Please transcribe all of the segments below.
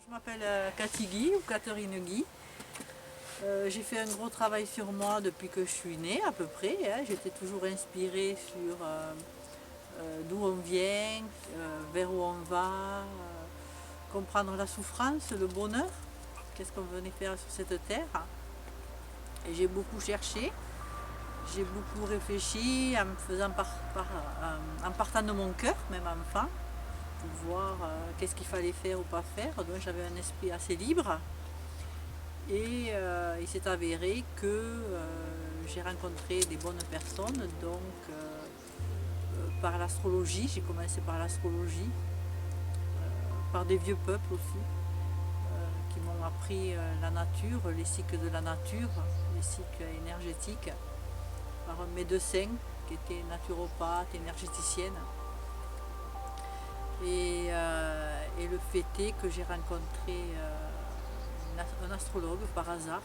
Je m'appelle Cathy Guy ou Catherine Guy. J'ai fait un gros travail sur moi depuis que je suis née à peu près. J'étais toujours inspirée sur d'où on vient, vers où on va, comprendre la souffrance, le bonheur, qu'est-ce qu'on venait faire sur cette terre. Et j'ai beaucoup cherché, j'ai beaucoup réfléchi en me faisant en partant de mon cœur, même enfant, pour voir qu'est-ce qu'il fallait faire ou pas faire. Donc j'avais un esprit assez libre. Et il s'est avéré que j'ai rencontré des bonnes personnes, donc par l'astrologie, j'ai commencé par l'astrologie, par des vieux peuples aussi, qui m'ont appris la nature, les cycles de la nature, les cycles énergétiques, par un médecin qui était naturopathe, énergéticienne. Et le fait est que j'ai rencontré un astrologue par hasard.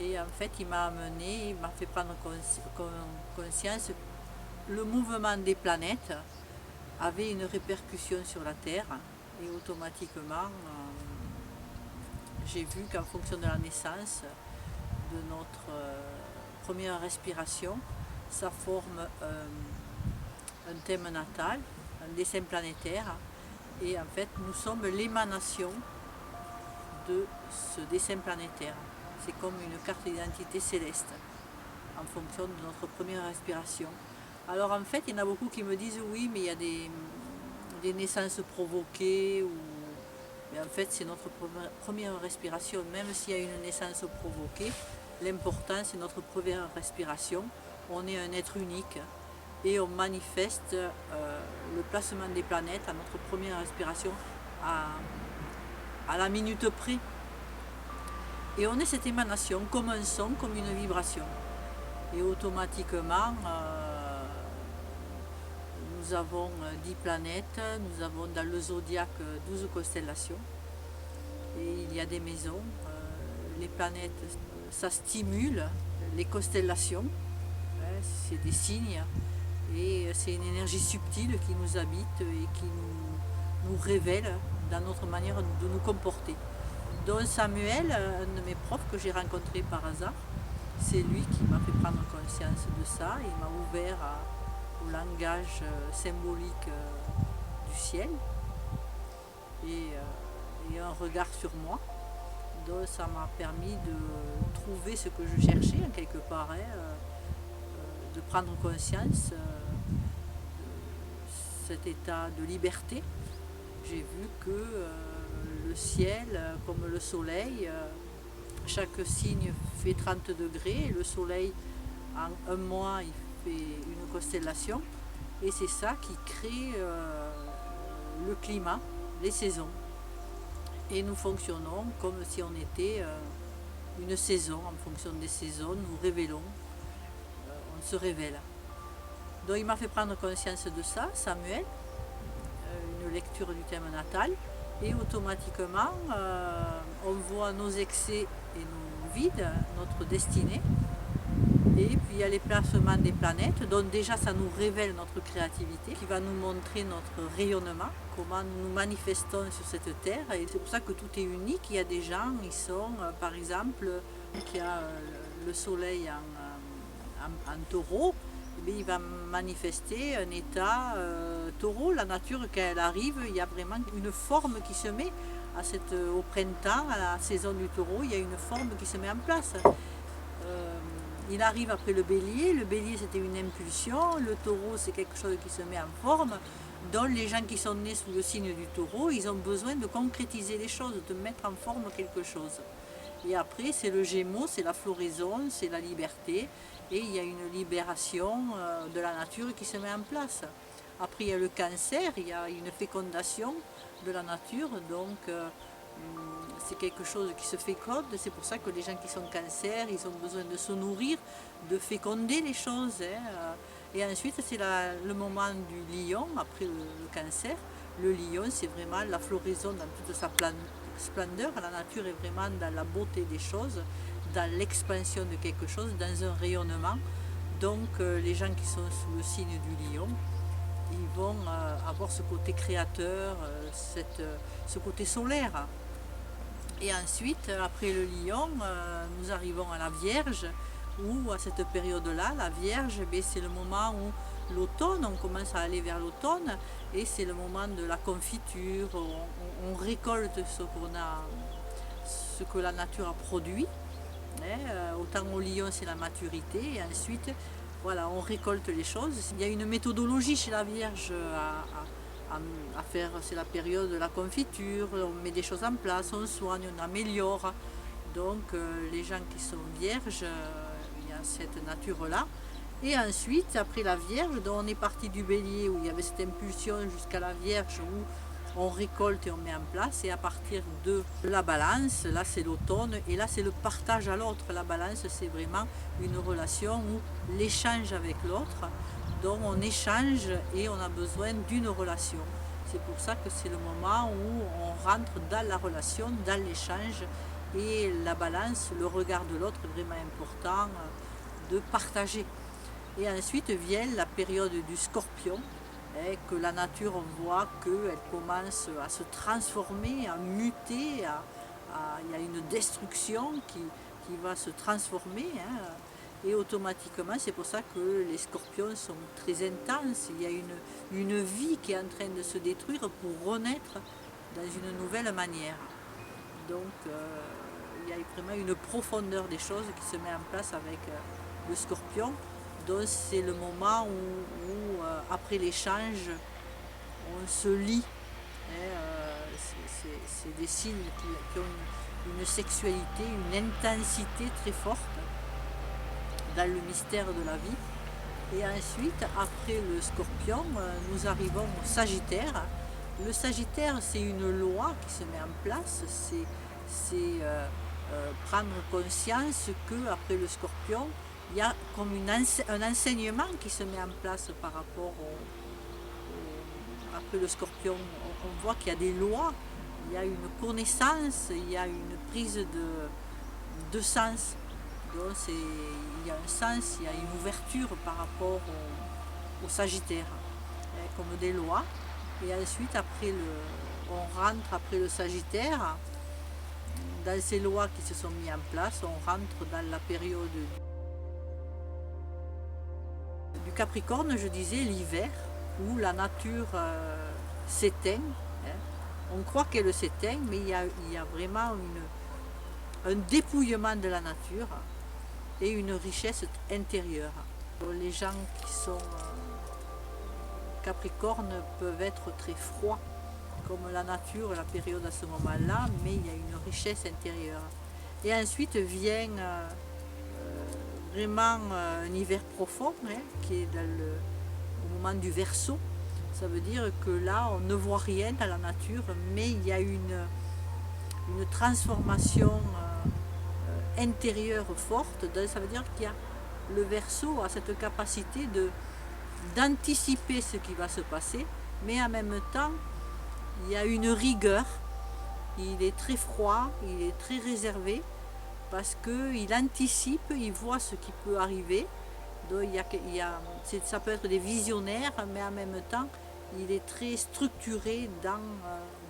Et en fait, il m'a amené, il m'a fait prendre conscience que le mouvement des planètes avait une répercussion sur la Terre. Et automatiquement, j'ai vu qu'en fonction de la naissance, de notre première respiration, ça forme un thème natal, un dessin planétaire. Et en fait, nous sommes l'émanation de ce dessin planétaire. C'est comme une carte d'identité céleste en fonction de notre première respiration. Alors en fait, il y en a beaucoup qui me disent oui, mais il y a des naissances provoquées. Mais en fait, c'est notre première respiration. Même s'il y a une naissance provoquée, l'important c'est notre première respiration. On est un être unique et on manifeste le placement des planètes à notre première respiration à la minute près. Et on est cette émanation comme un son, comme une vibration. Et automatiquement, nous avons 10 planètes, nous avons dans le zodiaque 12 constellations. Et il y a des maisons, les planètes, ça stimule les constellations, c'est des signes. Et c'est une énergie subtile qui nous habite et qui nous révèle dans notre manière de nous comporter. Donc Samuel, un de mes profs que j'ai rencontré par hasard, c'est lui qui m'a fait prendre conscience de ça. Il m'a ouvert au langage symbolique du ciel et un regard sur moi. Donc ça m'a permis de trouver ce que je cherchais en quelque part, de prendre conscience de cet état de liberté. J'ai vu que le ciel, comme le soleil, chaque signe fait 30 degrés. Et le soleil, en un mois, il fait une constellation. Et c'est ça qui crée le climat, les saisons. Et nous fonctionnons comme si on était une saison. En fonction des saisons, nous révélons, on se révèle. Donc il m'a fait prendre conscience de ça, Samuel, une lecture du thème natal. Et automatiquement, on voit nos excès et nos vides, notre destinée. Et puis il y a les placements des planètes, donc déjà ça nous révèle notre créativité, qui va nous montrer notre rayonnement, comment nous nous manifestons sur cette terre. Et c'est pour ça que tout est unique. Il y a des gens, ils sont, par exemple, qui a le soleil en taureau, il va manifester un état taureau. La nature, quand elle arrive, il y a vraiment une forme qui se met au printemps, à la saison du taureau, il y a une forme qui se met en place. Il arrive après le bélier c'était une impulsion, le taureau c'est quelque chose qui se met en forme. Donc les gens qui sont nés sous le signe du taureau, ils ont besoin de concrétiser les choses, de mettre en forme quelque chose. Et après, c'est le Gémeaux, c'est la floraison, c'est la liberté. Et il y a une libération de la nature qui se met en place. Après, il y a le Cancer, il y a une fécondation de la nature. Donc, c'est quelque chose qui se féconde. C'est pour ça que les gens qui sont Cancer, ils ont besoin de se nourrir, de féconder les choses. Et ensuite, c'est le moment du lion, après le Cancer. Le lion, c'est vraiment la floraison dans toute sa splendeur. La nature est vraiment dans la beauté des choses, dans l'expansion de quelque chose, dans un rayonnement. Donc les gens qui sont sous le signe du lion, ils vont avoir ce côté créateur, ce côté solaire. Et ensuite, après le lion, nous arrivons à la Vierge, où à cette période-là, la Vierge, c'est le moment où l'automne, on commence à aller vers l'automne, et c'est le moment de la confiture, on récolte ce que la nature a produit. Autant au lion, c'est la maturité, et ensuite, voilà, on récolte les choses. Il y a une méthodologie chez la Vierge à faire, c'est la période de la confiture, on met des choses en place, on soigne, on améliore. Donc les gens qui sont vierges, il y a cette nature-là. Et ensuite, après la Vierge, donc on est parti du Bélier où il y avait cette impulsion jusqu'à la Vierge où on récolte et on met en place. Et à partir de la Balance, là c'est l'automne et là c'est le partage à l'autre. La Balance, c'est vraiment une relation où l'échange avec l'autre. Donc on échange et on a besoin d'une relation. C'est pour ça que c'est le moment où on rentre dans la relation, dans l'échange. Et la Balance, le regard de l'autre est vraiment important de partager. Et ensuite vient la période du Scorpion, que la nature, on voit qu'elle commence à se transformer, à muter, il y a une destruction qui va se transformer. Et automatiquement, c'est pour ça que les scorpions sont très intenses. Il y a une vie qui est en train de se détruire pour renaître dans une nouvelle manière. Donc il y a vraiment une profondeur des choses qui se met en place avec le scorpion. Donc c'est le moment où après l'échange, on se lie. C'est des signes qui ont une sexualité, une intensité très forte dans le mystère de la vie. Et ensuite, après le Scorpion, nous arrivons au Sagittaire. Le Sagittaire, c'est une loi qui se met en place, c'est prendre conscience qu'après le Scorpion, il y a comme un enseignement qui se met en place par rapport après le Scorpion. On voit qu'il y a des lois, il y a une connaissance, il y a une prise de sens. Donc il y a un sens, il y a une ouverture par rapport au Sagittaire, comme des lois. Et ensuite, on rentre après le Sagittaire, dans ces lois qui se sont mises en place, on rentre dans la période du Capricorne, je disais, l'hiver, où la nature s'éteint. On croit qu'elle s'éteint, mais il y a vraiment un dépouillement de la nature et une richesse intérieure. Les gens qui sont Capricornes peuvent être très froids, comme la nature, la période à ce moment-là, mais il y a une richesse intérieure. Et ensuite vient vraiment un hiver profond, qui est au moment du Verseau. Ça veut dire que là, on ne voit rien dans la nature, mais il y a une transformation intérieure forte. Ça veut dire qu'il y a le Verseau a cette capacité d'anticiper ce qui va se passer, mais en même temps, il y a une rigueur. Il est très froid, il est très réservé, parce qu'il anticipe, il voit ce qui peut arriver. Donc ça peut être des visionnaires, mais en même temps, il est très structuré dans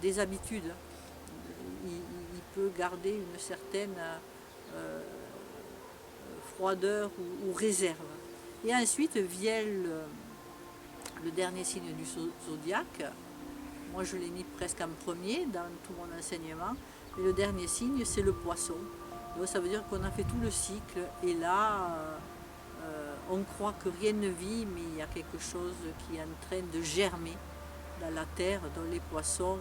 des habitudes. Il peut garder une certaine froideur ou réserve. Et ensuite vient le dernier signe du zodiaque. Moi, je l'ai mis presque en premier dans tout mon enseignement. Et le dernier signe, c'est le Poisson. Donc, ça veut dire qu'on a fait tout le cycle. Et là, on croit que rien ne vit, mais il y a quelque chose qui est en train de germer dans la terre, dont les poissons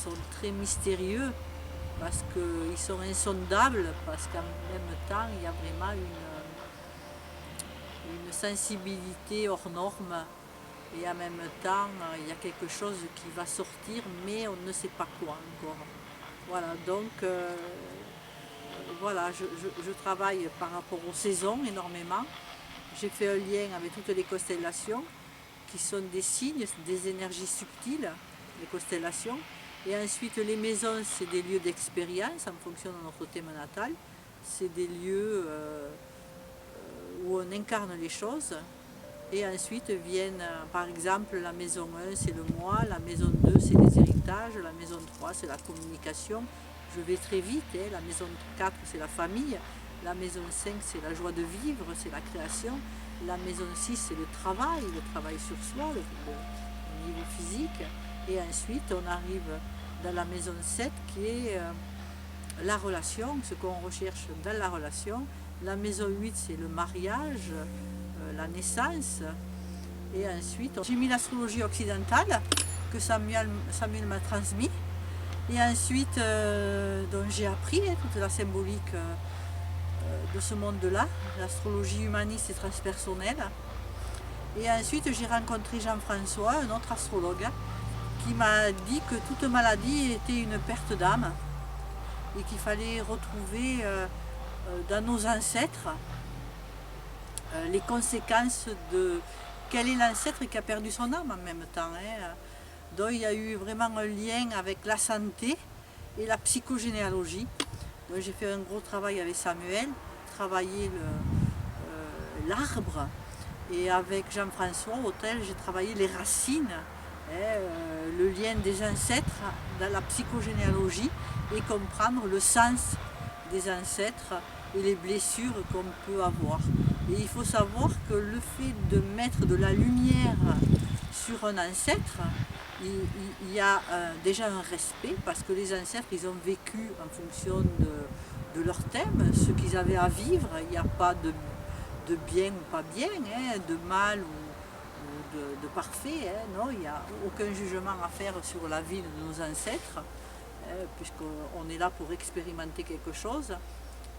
sont très mystérieux, parce qu'ils sont insondables, parce qu'en même temps, il y a vraiment une sensibilité hors norme, et en même temps, il y a quelque chose qui va sortir, mais on ne sait pas quoi encore. Voilà, donc voilà, je travaille par rapport aux saisons énormément. J'ai fait un lien avec toutes les constellations, qui sont des signes, des énergies subtiles, les constellations. Et ensuite, les maisons, c'est des lieux d'expérience en fonction de notre thème natal. C'est des lieux où on incarne les choses. Et ensuite viennent, par exemple, la maison 1, c'est le moi, la maison 2, c'est les héritages, la maison 3, c'est la communication. Je vais très vite, hein. La maison 4, c'est la famille, la maison 5, c'est la joie de vivre, c'est la création, la maison 6, c'est le travail sur soi, le niveau physique. Et ensuite, on arrive dans la maison 7, qui est la relation, ce qu'on recherche dans la relation. La maison 8, c'est le mariage, la naissance. Et ensuite, j'ai mis l'astrologie occidentale que Samuel m'a transmis. Et ensuite, donc j'ai appris toute la symbolique de ce monde-là, l'astrologie humaniste et transpersonnelle. Et ensuite, j'ai rencontré Jean-François, un autre astrologue, qui m'a dit que toute maladie était une perte d'âme et qu'il fallait retrouver dans nos ancêtres les conséquences de quel est l'ancêtre qui a perdu son âme en même temps. Donc il y a eu vraiment un lien avec la santé et la psychogénéalogie. Donc j'ai fait un gros travail avec Samuel, travaillé l'arbre, et avec Jean-François Hôtel, j'ai travaillé les racines, le lien des ancêtres dans la psychogénéalogie et comprendre le sens des ancêtres et les blessures qu'on peut avoir. Et il faut savoir que le fait de mettre de la lumière sur un ancêtre, il y a déjà un respect, parce que les ancêtres, ils ont vécu en fonction de leur thème, ce qu'ils avaient à vivre. Il n'y a pas de bien ou pas bien, de mal ou de parfait. Non, il n'y a aucun jugement à faire sur la vie de nos ancêtres, puisqu'on est là pour expérimenter quelque chose.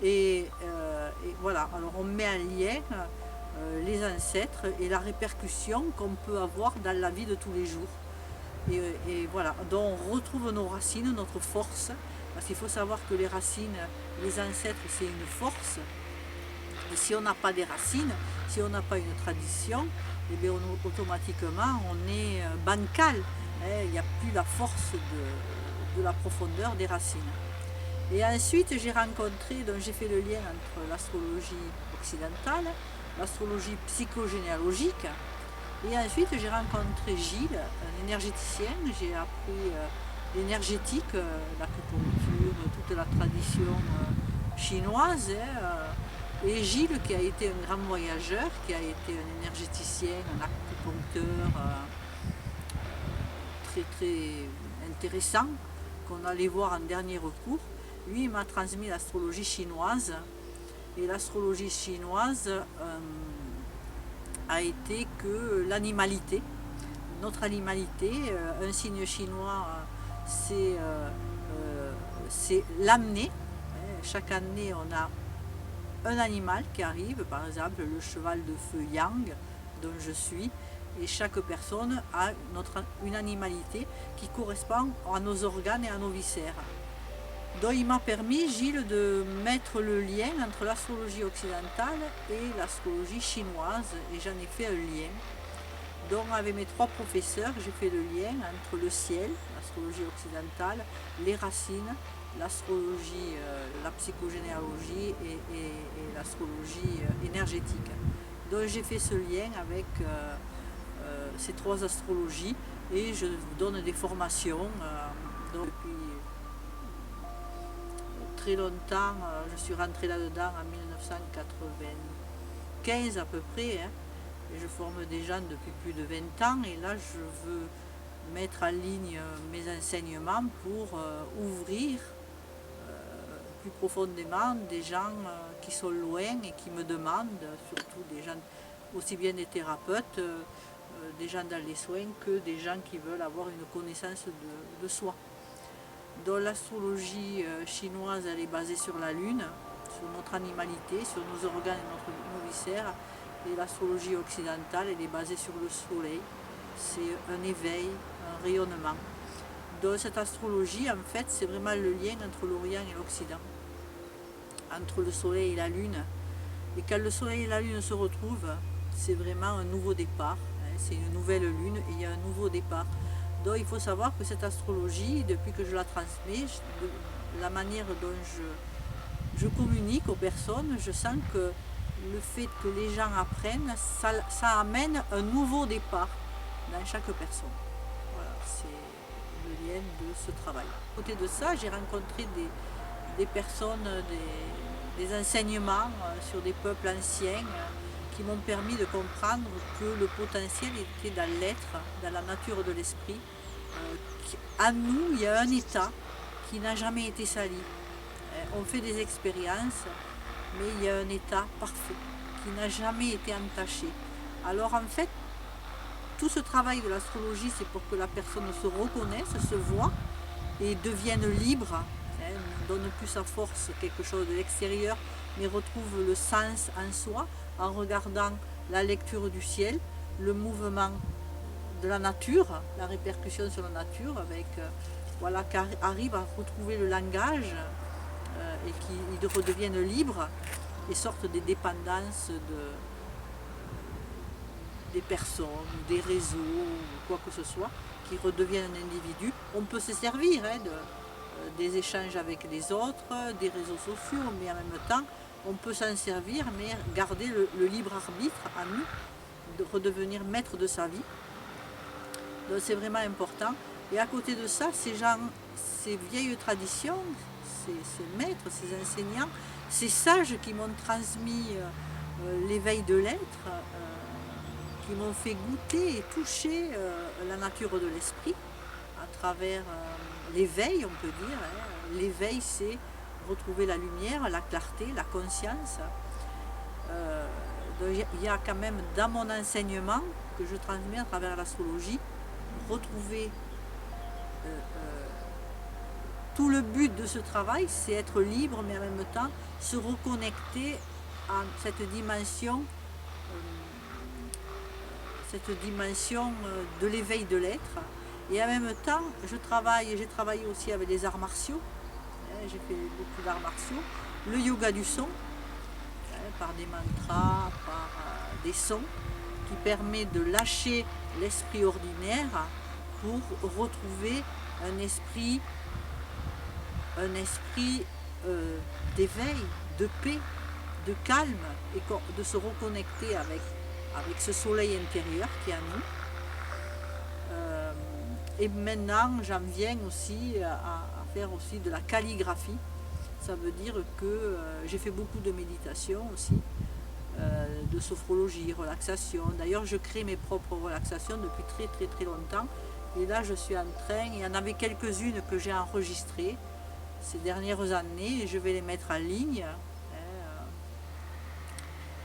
Et voilà, alors on met en lien les ancêtres et la répercussion qu'on peut avoir dans la vie de tous les jours. Et voilà, donc on retrouve nos racines, notre force, parce qu'il faut savoir que les racines, les ancêtres, c'est une force. Et si on n'a pas des racines, si on n'a pas une tradition, eh bien automatiquement on est bancal. Il n'y a plus la force de la profondeur des racines. Et ensuite, j'ai rencontré, donc j'ai fait le lien entre l'astrologie occidentale, l'astrologie psychogénéalogique, et ensuite j'ai rencontré Gilles, un énergéticien. J'ai appris l'énergétique, l'acupuncture, toute la tradition chinoise. Et Gilles, qui a été un grand voyageur, qui a été un énergéticien, un acupuncteur très très intéressant, qu'on allait voir en dernier recours. Lui, il m'a transmis l'astrologie chinoise. Et l'astrologie chinoise a été que l'animalité, notre animalité. Un signe chinois, c'est l'amener. Chaque année, on a un animal qui arrive, par exemple le cheval de feu Yang, dont je suis. Et chaque personne a une animalité qui correspond à nos organes et à nos viscères. Donc il m'a permis, Gilles, de mettre le lien entre l'astrologie occidentale et l'astrologie chinoise, et j'en ai fait un lien. Donc avec mes 3 professeurs, j'ai fait le lien entre le ciel, l'astrologie occidentale, les racines, l'astrologie, la psychogénéalogie et l'astrologie énergétique. Donc j'ai fait ce lien avec ces 3 astrologies, et je vous donne des formations. Donc depuis très longtemps, je suis rentrée là-dedans en 1995 à peu près, et je forme des gens depuis plus de 20 ans, et là je veux mettre en ligne mes enseignements pour ouvrir plus profondément des gens qui sont loin et qui me demandent, surtout des gens, aussi bien des thérapeutes, des gens dans les soins, que des gens qui veulent avoir une connaissance de soi. Donc l'astrologie chinoise, elle est basée sur la lune, sur notre animalité, sur nos organes et nos viscères. Et l'astrologie occidentale, elle est basée sur le soleil. C'est un éveil, un rayonnement. Donc cette astrologie, en fait, c'est vraiment le lien entre l'Orient et l'Occident, entre le soleil et la lune. Et quand le soleil et la lune se retrouvent, c'est vraiment un nouveau départ. C'est une nouvelle lune et il y a un nouveau départ. Donc il faut savoir que cette astrologie, depuis que je la transmets, la manière dont je communique aux personnes, je sens que le fait que les gens apprennent, ça amène un nouveau départ dans chaque personne. Voilà, c'est le lien de ce travail. À côté de ça, j'ai rencontré des personnes, des enseignements sur des peuples anciens qui m'ont permis de comprendre que le potentiel était dans l'être, dans la nature de l'esprit. À nous, il y a un état qui n'a jamais été sali. On fait des expériences, mais il y a un état parfait qui n'a jamais été entaché. Alors en fait, tout ce travail de l'astrologie, c'est pour que la personne se reconnaisse, se voie et devienne libre, ne donne plus sa force quelque chose de l'extérieur, mais retrouve le sens en soi en regardant la lecture du ciel, le mouvement de la nature, la répercussion sur la nature, avec voilà, qu'arrive à retrouver le langage et qu'ils redeviennent libres et sortent des dépendances des personnes, des réseaux, ou quoi que ce soit, qui redeviennent un individu. On peut se servir des échanges avec les autres, des réseaux sociaux, mais en même temps, on peut s'en servir, mais garder le libre arbitre à nous, de redevenir maître de sa vie. Donc c'est vraiment important. Et à côté de ça, ces gens, ces vieilles traditions, ces maîtres, ces enseignants, ces sages qui m'ont transmis l'éveil de l'être, qui m'ont fait goûter et toucher la nature de l'esprit à travers l'éveil, on peut dire. L'éveil, c'est retrouver la lumière, la clarté, la conscience. Il y a quand même dans mon enseignement que je transmets à travers l'astrologie, retrouver tout le but de ce travail, c'est être libre, mais en même temps se reconnecter à cette dimension de l'éveil de l'être. Et en même temps, j'ai travaillé aussi avec les arts martiaux, j'ai fait beaucoup d'arts martiaux, le yoga du son, par des mantras, par des sons, qui permet de lâcher l'esprit ordinaire pour retrouver un esprit d'éveil, de paix, de calme, et de se reconnecter avec ce soleil intérieur qui est en nous. Et maintenant, j'en viens aussi à faire aussi de la calligraphie. Ça veut dire que j'ai fait beaucoup de méditation aussi, de sophrologie, relaxation. D'ailleurs, je crée mes propres relaxations depuis très très très longtemps. Et là, je suis en train, il y en avait quelques-unes que j'ai enregistrées ces dernières années, et je vais les mettre en ligne.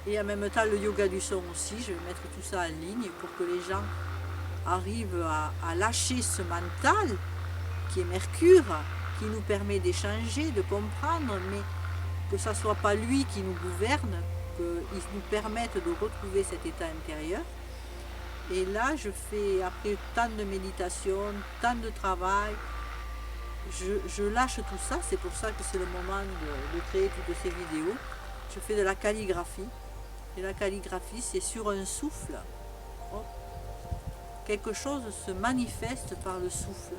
Et en même temps, le yoga du son aussi, je vais mettre tout ça en ligne pour que les gens arrivent à lâcher ce mental qui est Mercure, qui nous permet d'échanger, de comprendre, mais que ce ne soit pas lui qui nous gouverne, qu'il nous permette de retrouver cet état intérieur. Et là, je fais, après tant de méditation, tant de travail, je lâche tout ça. C'est pour ça que c'est le moment de créer toutes ces vidéos. Je fais de la calligraphie. Et la calligraphie, c'est sur un souffle. Oh. Quelque chose se manifeste par le souffle.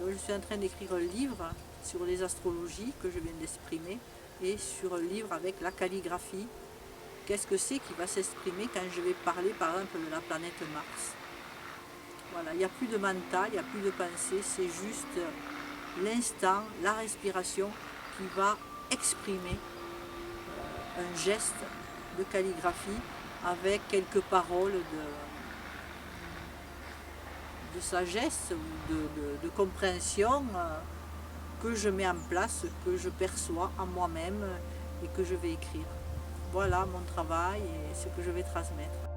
Donc je suis en train d'écrire un livre sur les astrologies que je viens d'exprimer et sur un livre avec la calligraphie. Qu'est-ce que c'est qui va s'exprimer quand je vais parler par exemple de la planète Mars? Voilà, il n'y a plus de mental, il n'y a plus de pensée, c'est juste l'instant, la respiration qui va exprimer un geste de calligraphie avec quelques paroles de sagesse ou de compréhension que je mets en place, que je perçois en moi-même et que je vais écrire. Voilà mon travail et ce que je vais transmettre.